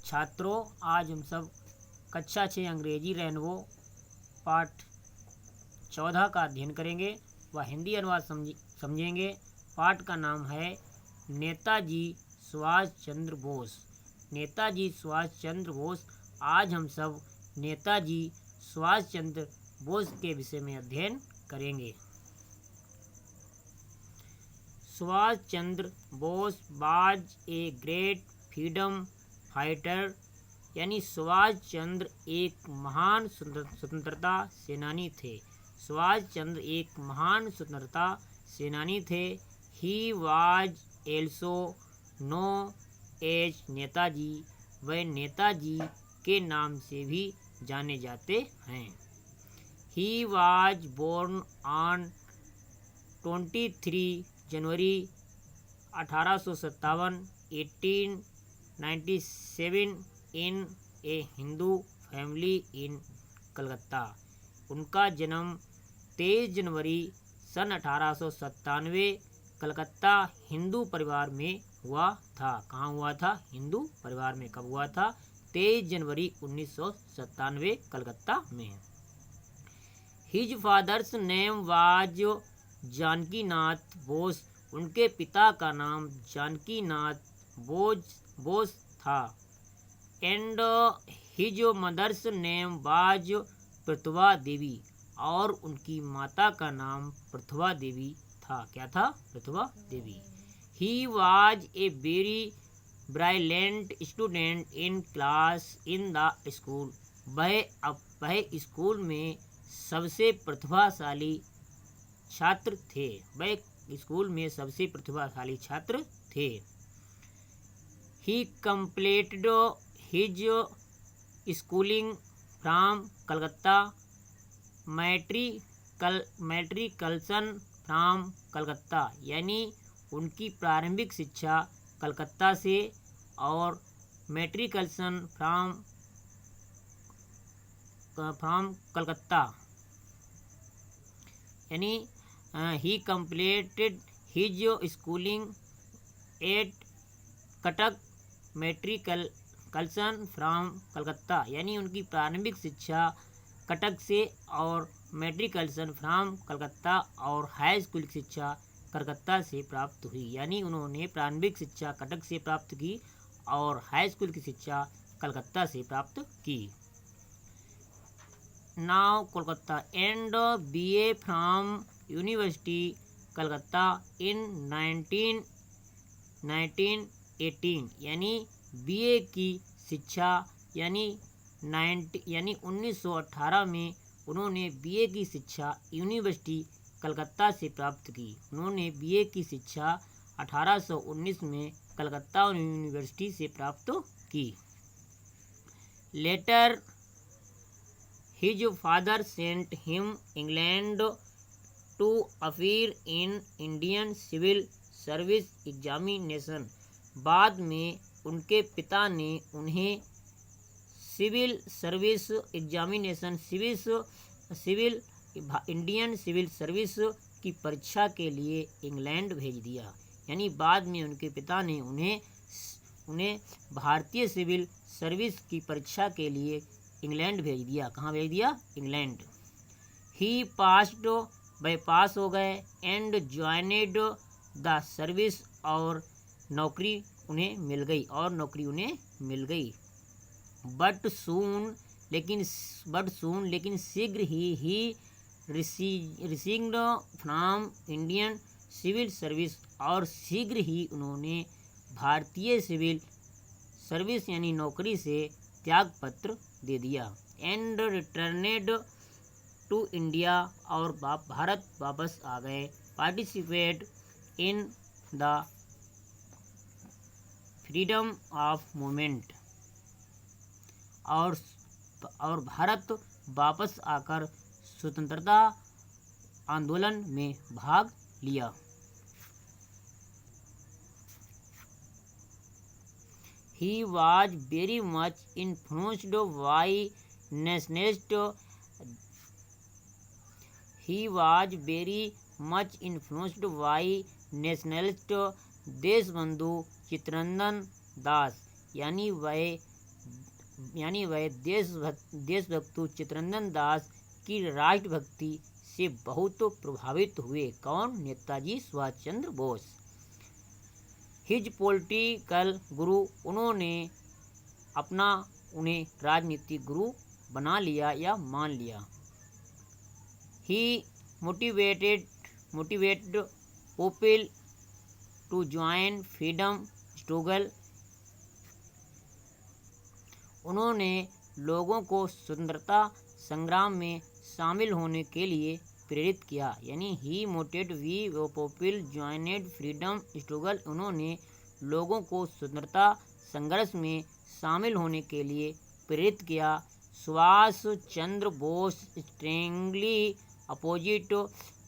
छात्रों, आज हम सब कक्षा 6 अंग्रेजी रेनबो पाठ 14 का अध्ययन करेंगे व हिंदी अनुवाद समझेंगे। पाठ का नाम है नेताजी सुभाष चंद्र बोस। नेताजी सुभाष चंद्र बोस। आज हम सब नेताजी सुभाष चंद्र बोस के विषय में अध्ययन करेंगे। Subhash Chandra Bose was a great freedom fighter, यानी सुभाष चंद्र एक महान स्वतंत्रता सेनानी थे। सुभाष चंद्र एक महान स्वतंत्रता सेनानी थे। He was also known as Netaji, वह नेताजी के नाम से भी जाने जाते हैं। He was born on 23 January 1857 1897 in a Hindu family in Calcutta. उनका जन्म 23 जनवरी सन 1897 कलकत्ता हिंदू परिवार में हुआ था। कहाँ हुआ था? हिंदू परिवार में। कब हुआ था? 23 जनवरी 1997 कलकत्ता में। His father's name was Janakinath Bose. उनके पिता का नाम जानकीनाथ बोस था। And his mother's name was Pratibha Devi, और उनकी माता का नाम प्रतिभा देवी था। क्या था? Pratibha Devi. He was a very brilliant student in class in the school. वह स्कूल में सबसे प्रतिभाशाली छात्र थे। वह स्कूल में सबसे प्रतिभाशाली छात्र थे। He completed his schooling from Calcutta matriculation from Calcutta, यानी उनकी प्रारंभिक शिक्षा कलकत्ता से और मैट्रिकल्सन फ्रॉम कलकत्ता, यानी he completed his schooling at Cuttack matriculation from Calcutta, यानी उनकी प्रारंभिक शिक्षा कटक से और मैट्रिकल्सन फ्रॉम कलकत्ता और हाई स्कूल की शिक्षा कलकत्ता से प्राप्त हुई। यानी उन्होंने प्रारंभिक शिक्षा कटक से प्राप्त की और हाई स्कूल की शिक्षा कलकत्ता से प्राप्त की। Now Kolkata and BA from university Calcutta in 1918, यानी BA की शिक्षा यानी 1918 में उन्होंने BA की शिक्षा यूनिवर्सिटी कलकत्ता से प्राप्त की। उन्होंने BA की शिक्षा 1819 में कलकत्ता यूनिवर्सिटी से प्राप्त की। Later his father sent him England to appear in Indian civil service examination. बाद में उनके पिता ने उन्हें civil service examination Indian civil service की परीक्षा के लिए इंग्लैंड भेज दिया। यानी बाद में उनके पिता ने उन्हें भारतीय सिविल सर्विस की परीक्षा के लिए इंग्लैंड भेज दिया। कहाँ भेज दिया? इंग्लैंड। ही पास्ड, वह पास हो गए। एंड ज्वाइनेड द सर्विस, और नौकरी उन्हें मिल गई। बट सून, लेकिन शीघ्र ही received from Indian civil service, और शीघ्र ही उन्होंने भारतीय सिविल सर्विस यानी नौकरी से त्याग पत्र दे दिया। एंड रिटर्नेड टू इंडिया, और भारत वापस आ गए। Participate in the freedom of movement, और भारत वापस आकर स्वतंत्रता आंदोलन में भाग लिया। He was very much influenced by nationalist. Deshbandhu Chittaranjan Das, यानी वह यानी वह देशभक्त चित्तरंजन दास की राष्ट्रभक्ति से बहुत प्रभावित हुए। कौन? नेताजी सुभाष चंद्र बोस। हिज पॉलिटिकल गुरु, उन्हें राजनीतिक गुरु बना लिया या मान लिया। He motivated people to join freedom struggle, उन्होंने लोगों को स्वतंत्रता संग्राम में शामिल होने के लिए प्रेरित किया। यानी ही मोटिवेटेड पीपल ज्वाइनेड फ्रीडम स्ट्रगल, उन्होंने लोगों को स्वतंत्रता संघर्ष में शामिल होने के लिए प्रेरित किया। Subhash Chandra Bose strongly opposite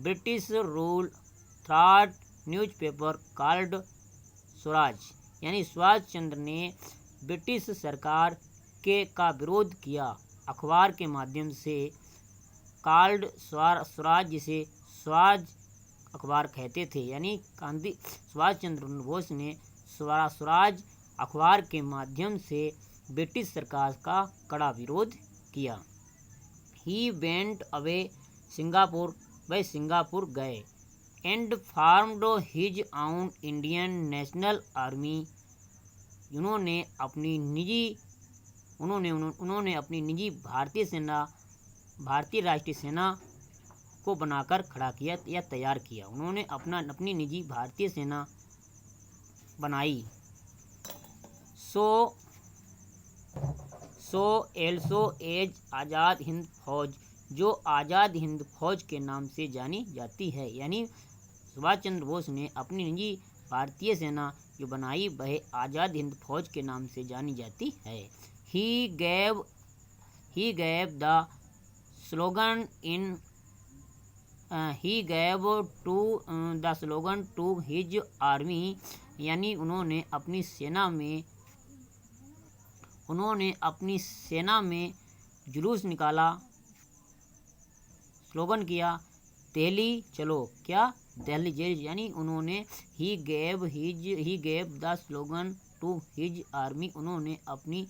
British rule through newspaper called Swaraj, यानी सुभाष चंद्र ने ब्रिटिश सरकार का विरोध किया अखबार के माध्यम से। कॉल्ड स्वराज, जिसे स्वराज अखबार कहते थे, यानी सुभाष चंद्र बोस ने स्वराज अखबार के माध्यम से ब्रिटिश सरकार का कड़ा विरोध किया। ही वेंट अवे सिंगापुर, वह सिंगापुर गए। And formed his own Indian national army, उन्होंने अपनी निजी भारतीय राष्ट्रीय सेना को बनाकर खड़ा किया या तैयार किया। उन्होंने अपनी निजी भारतीय सेना बनाई। सो एल्सो एज आज़ाद हिंद फौज, जो आज़ाद हिंद फौज के नाम से जानी जाती है। यानी सुभाष चंद्र बोस ने अपनी निजी भारतीय सेना जो बनाई वह आज़ाद हिंद फौज के नाम से जानी जाती है। He gave the slogan to his army, यानी उन्होंने अपनी सेना में जुलूस निकाला, स्लोगन किया, दिल्ली चलो। क्या? दिल्ली, यानी उन्होंने ही gave the slogan to his army, उन्होंने अपनी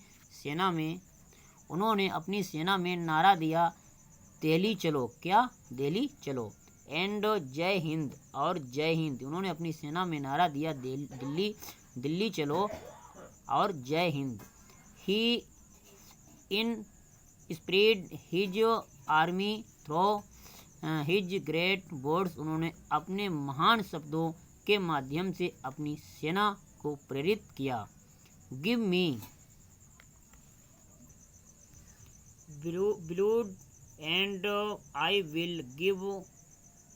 सेना में नारा दिया, दिल्ली चलो। क्या? दिल्ली चलो। एंड जय हिंद, और जय हिंद, उन्होंने अपनी सेना में नारा दिया, दिल्ली चलो और जय हिंद। He inspired his army through his great words, उन्होंने अपने महान शब्दों के माध्यम से अपनी सेना को प्रेरित किया। Give me ब्लूड and I will give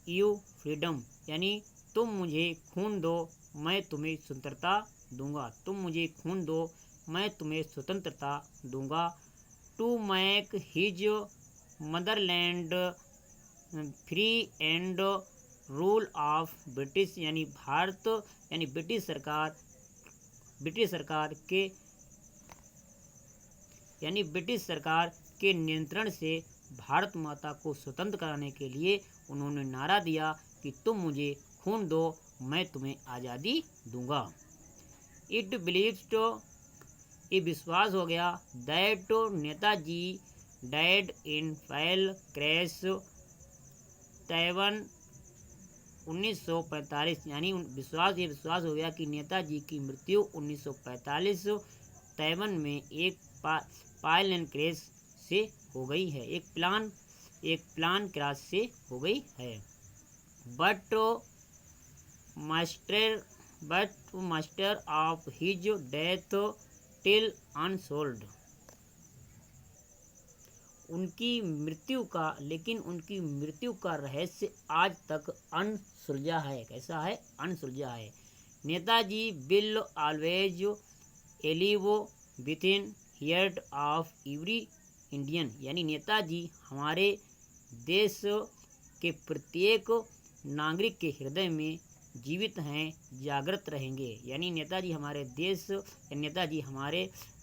you freedom, यानी तुम मुझे खून दो मैं तुम्हें स्वतंत्रता दूंगा। तुम मुझे खून दो मैं तुम्हें स्वतंत्रता दूंगा। To make his motherland free and rule of British, यानी ब्रिटिश सरकार के नियंत्रण से भारत माता को स्वतंत्र कराने के लिए उन्होंने नारा दिया कि तुम मुझे खून दो मैं तुम्हें आज़ादी दूंगा। इट बिलीव्ड, ये विश्वास हो गया, that Netaji died in plane crash Taiwan 1945, यानी ये विश्वास हो गया कि नेताजी की मृत्यु 1945 तैवान में एक प्लेन क्रैश से हो गई है, एक प्लान क्रैश से हो गई है। But master of his death till unsold, उनकी मृत्यु का रहस्य आज तक अनसुलझा है। कैसा है? अनसुलझा है। Netaji will always live within heart of every Indian, यानी नेताजी हमारे देश के प्रत्येक नागरिक के हृदय में जीवित हैं, जागृत रहेंगे। यानी नेताजी हमारे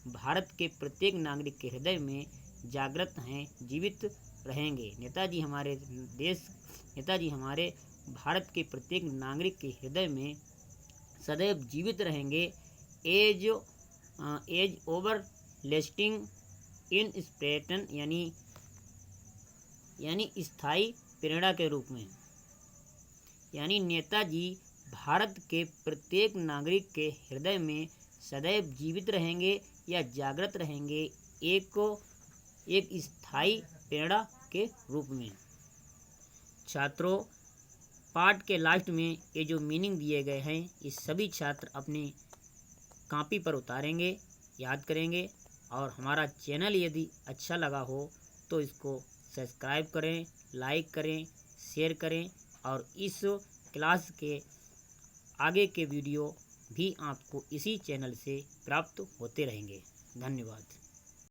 भारत के प्रत्येक नागरिक के हृदय में जागृत हैं, जीवित रहेंगे। नेताजी हमारे भारत के प्रत्येक नागरिक के हृदय में सदैव जीवित रहेंगे। एज ओवर लास्टिंग इंस्पिरेशन यानी स्थायी प्रेरणा के रूप में। यानी नेताजी भारत के प्रत्येक नागरिक के हृदय में सदैव जीवित रहेंगे या जागृत रहेंगे, एक स्थायी प्रेरणा के रूप में। छात्रों, पाठ के लास्ट में ये जो मीनिंग दिए गए हैं ये सभी छात्र अपनी कॉपी पर उतारेंगे, याद करेंगे। और हमारा चैनल यदि अच्छा लगा हो तो इसको सब्सक्राइब करें, लाइक करें, शेयर करें। और इस क्लास के आगे के वीडियो भी आपको इसी चैनल से प्राप्त होते रहेंगे। धन्यवाद।